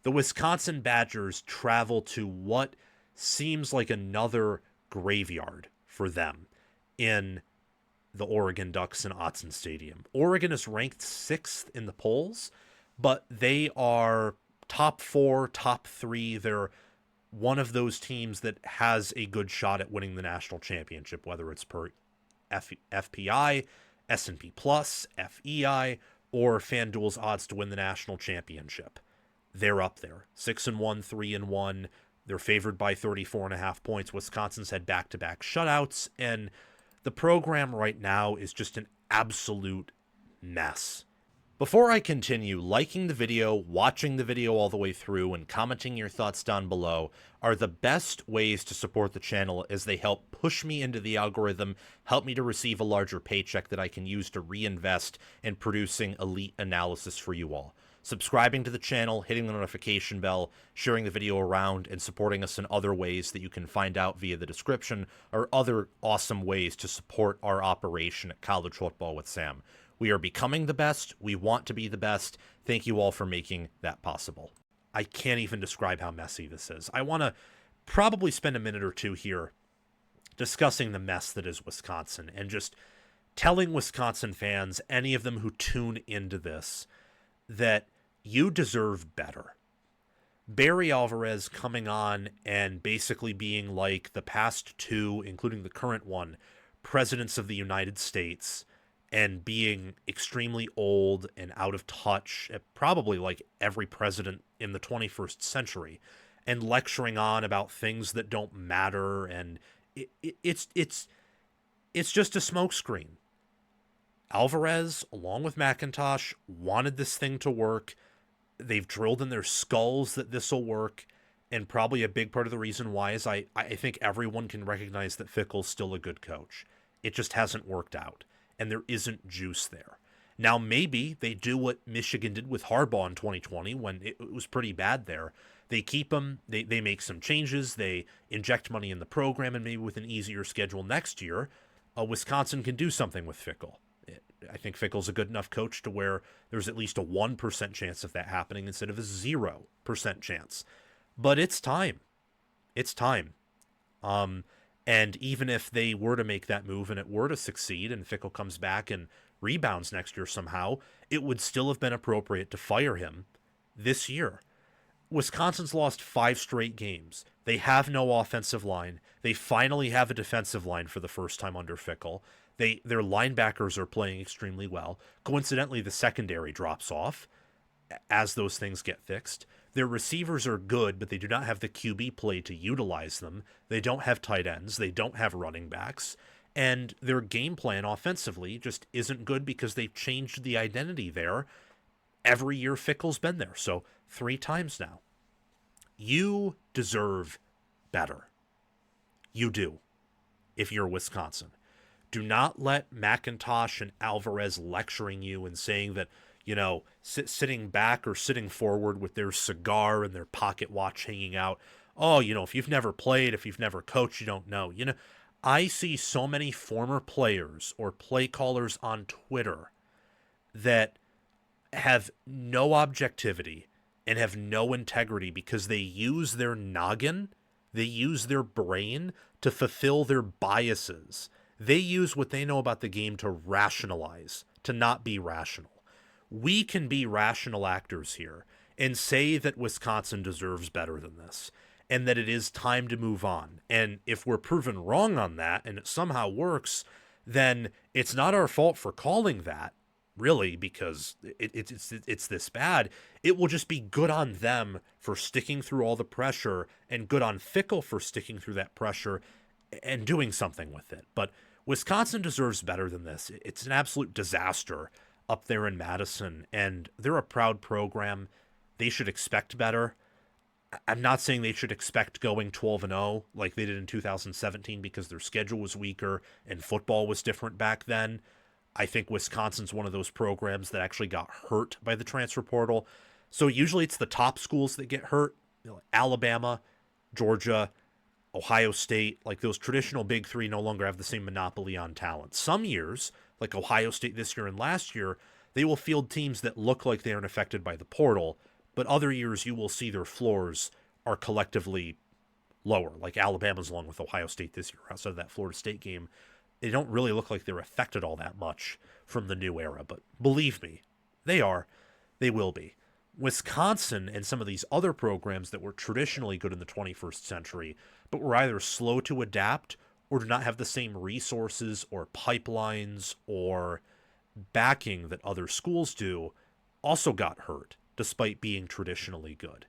The Wisconsin Badgers travel to what seems like another graveyard for them in the Oregon Ducks in Autzen Stadium. Oregon is ranked 6th in the polls, but they are top 4, top 3. They're one of those teams that has a good shot at winning the national championship, whether it's per FPI, S&P Plus, FEI, or FanDuel's odds to win the national championship. They're up there. 6-1, 3-1. They're favored by 34.5 points. Wisconsin's had back-to-back shutouts, and the program right now is just an absolute mess. Before I continue, liking the video, watching the video all the way through, and commenting your thoughts down below are the best ways to support the channel, as they help push me into the algorithm, help me to receive a larger paycheck that I can use to reinvest in producing elite analysis for you all. Subscribing to the channel, hitting the notification bell, sharing the video around, and supporting us in other ways that you can find out via the description are other awesome ways to support our operation at College Football with Sam. We are becoming the best. We want to be the best. Thank you all for making that possible. I can't even describe how messy this is. I want to probably spend a minute or two here discussing the mess that is Wisconsin and just telling Wisconsin fans, any of them who tune into this, that you deserve better. Barry Alvarez coming on and basically being like the past two, including the current one, presidents of the United States, and being extremely old and out of touch, probably like every president in the 21st century, and lecturing on about things that don't matter, and it's just a smokescreen. Alvarez, along with McIntosh, wanted this thing to work. They've drilled in their skulls that this will work, and probably a big part of the reason why is I think everyone can recognize that Fickell's still a good coach. It just hasn't worked out, and there isn't juice there. Now, maybe they do what Michigan did with Harbaugh in 2020 when it was pretty bad there. They keep him, they make some changes, they inject money in the program, and maybe with an easier schedule next year, Wisconsin can do something with Fickell. I think Fickell's a good enough coach to where there's at least a 1% chance of that happening instead of a 0% chance. But it's time. It's time. And even if they were to make that move and it were to succeed and Fickell comes back and rebounds next year somehow, it would still have been appropriate to fire him this year. Wisconsin's lost 5 straight games. They have no offensive line. They finally have a defensive line for the first time under Fickell. Their linebackers are playing extremely well. Coincidentally, the secondary drops off as those things get fixed. Their receivers are good, but they do not have the QB play to utilize them. They don't have tight ends. They don't have running backs. And their game plan offensively just isn't good because they've changed the identity there every year Fickell's been there. So 3 times now. You deserve better. You do, if you're Wisconsin. Do not let McIntosh and Alvarez lecturing you and saying that, you know, sitting back or sitting forward with their cigar and their pocket watch hanging out. Oh, you know, if you've never played, if you've never coached, you don't know. You know, I see so many former players or play callers on Twitter that have no objectivity and have no integrity because they use their noggin, they use their brain to fulfill their biases. They use what they know about the game to rationalize, to not be rational. We can be rational actors here and say that Wisconsin deserves better than this and that it is time to move on. And if we're proven wrong on that and it somehow works, then it's not our fault for calling that, really, because it's this bad. It will just be good on them for sticking through all the pressure and good on Fickell for sticking through that pressure and doing something with it. But Wisconsin deserves better than this. It's an absolute disaster up there in Madison, and they're a proud program. They should expect better. I'm not saying they should expect going 12-0 like they did in 2017 because their schedule was weaker and football was different back then. I think Wisconsin's one of those programs that actually got hurt by the transfer portal. So usually it's the top schools that get hurt, you know, Alabama, Georgia, Ohio State. Like those traditional Big Three no longer have the same monopoly on talent. Some years, like Ohio State this year and last year, they will field teams that look like they aren't affected by the portal, but other years you will see their floors are collectively lower, like Alabama's along with Ohio State this year. Outside of that Florida State game, they don't really look like they're affected all that much from the new era, but believe me, they are. They will be. Wisconsin and some of these other programs that were traditionally good in the 21st century, but were either slow to adapt or do not have the same resources or pipelines or backing that other schools do, also got hurt, despite being traditionally good.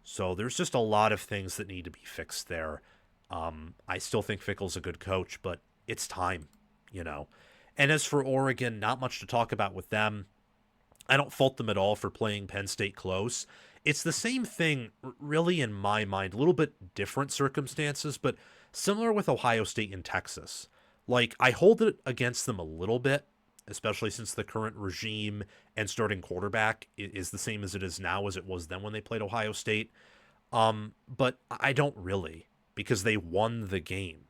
So there's just a lot of things that need to be fixed there. I still think Fickell's a good coach, but it's time, you know. And as for Oregon, not much to talk about with them. I don't fault them at all for playing Penn State close. It's the same thing, really, in my mind. A little bit different circumstances, but similar with Ohio State and Texas. Like, I hold it against them a little bit, especially since the current regime and starting quarterback is the same as it is now as it was then when they played Ohio State. But I don't really, because they won the game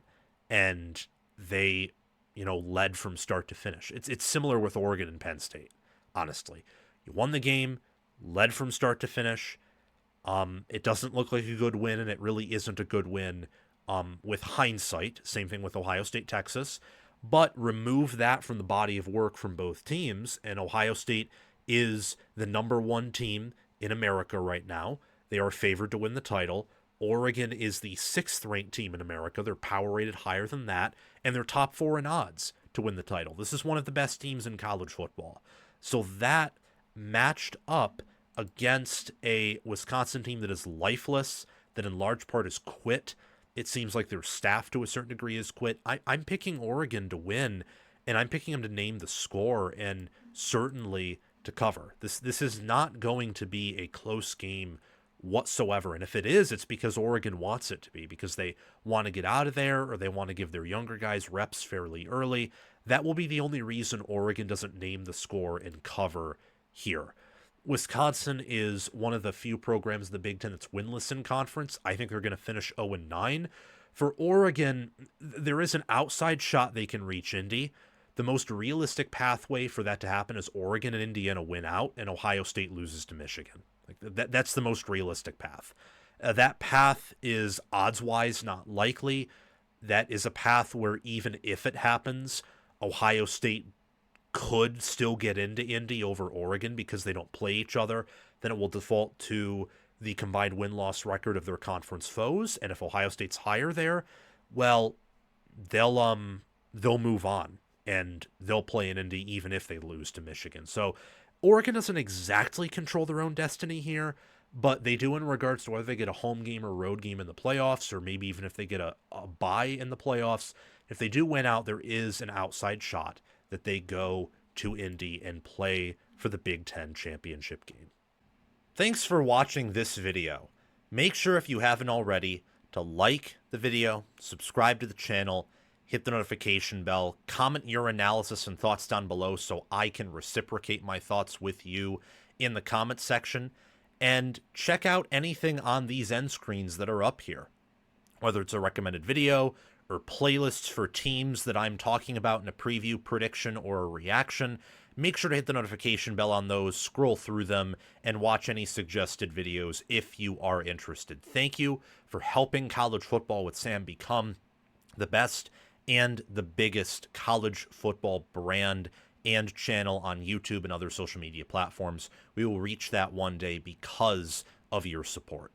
and they, led from start to finish. It's similar with Oregon and Penn State, honestly. You won the game, led from start to finish. It doesn't look like a good win, and it really isn't a good win with hindsight. Same thing with Ohio State, Texas. But remove that from the body of work from both teams, and Ohio State is the number one team in America right now. They are favored to win the title. Oregon is the 6th-ranked team in America. They're power rated higher than that, and they're top 4 in odds to win the title. This is one of the best teams in college football. So that matched up against a Wisconsin team that is lifeless, that in large part is quit. It seems like their staff to a certain degree is quit. I'm picking Oregon to win, and I'm picking them to name the score and certainly to cover. This is not going to be a close game whatsoever. And if it is, it's because Oregon wants it to be, because they want to get out of there or they want to give their younger guys reps fairly early. That will be the only reason Oregon doesn't name the score and cover here. Wisconsin is one of the few programs in the Big Ten that's winless in conference. I think they're going to finish 0-9. For Oregon, there is an outside shot they can reach Indy. The most realistic pathway for that to happen is Oregon and Indiana win out and Ohio State loses to Michigan. That's the most realistic path. That path is odds-wise not likely. That is a path where even if it happens, Ohio State could still get into Indy over Oregon because they don't play each other. Then it will default to the combined win-loss record of their conference foes. And if Ohio State's higher there, well, they'll move on and they'll play in Indy even if they lose to Michigan. So Oregon doesn't exactly control their own destiny here, but they do in regards to whether they get a home game or road game in the playoffs, or maybe even if they get a bye in the playoffs. If they do win out, there is an outside shot that they go to Indy and play for the Big Ten championship game. Thanks for watching this video. Make sure, if you haven't already, to like the video, subscribe to the channel, hit the notification bell, comment your analysis and thoughts down below so I can reciprocate my thoughts with you in the comment section, and check out anything on these end screens that are up here. Whether it's a recommended video or playlists for teams that I'm talking about in a preview, prediction, or a reaction, make sure to hit the notification bell on those, scroll through them, and watch any suggested videos if you are interested. Thank you for helping College Football with Sam become the best and the biggest college football brand and channel on YouTube and other social media platforms. We will reach that one day because of your support.